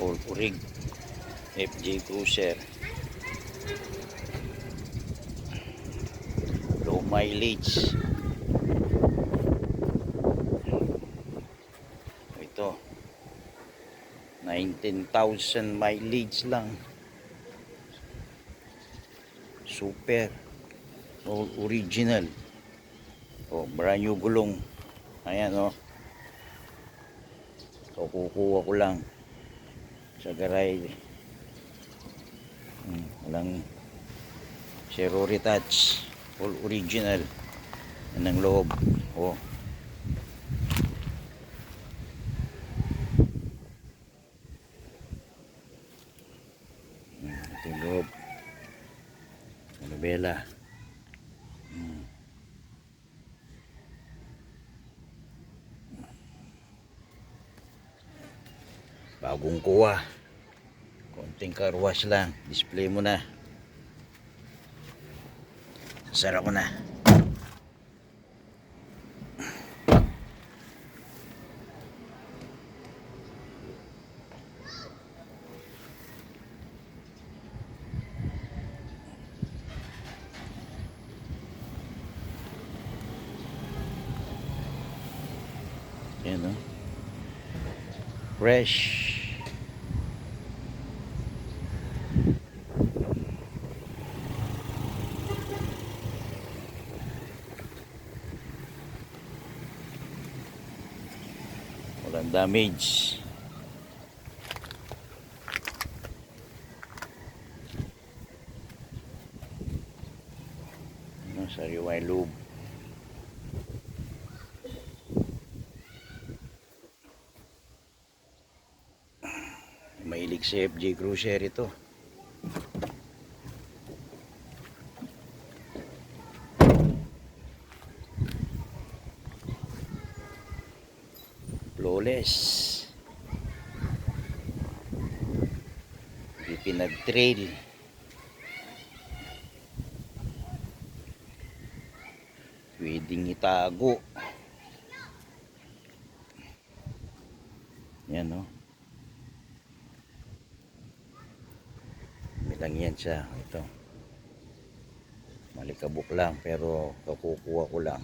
All Urig FJ Cruiser, low mileage. Ito 19,000 mileage lang, super all original. Brand new gulong. Ayan kukuha ko lang sa garage. Walang zero retouch, all original. Yan ang loob. Ito yung loob. Manubela. Bagong kuha, konting car wash lang, display mo na, sasara ko na. Yan fresh. Walang damage. Sariwa yung loob. Mahilig sa FJ Cruiser ito. Flawless. Di pinag-trail. Pwedeng itago. Yan lang yan siya. Ito malikabok lang pero kakukuha ko lang.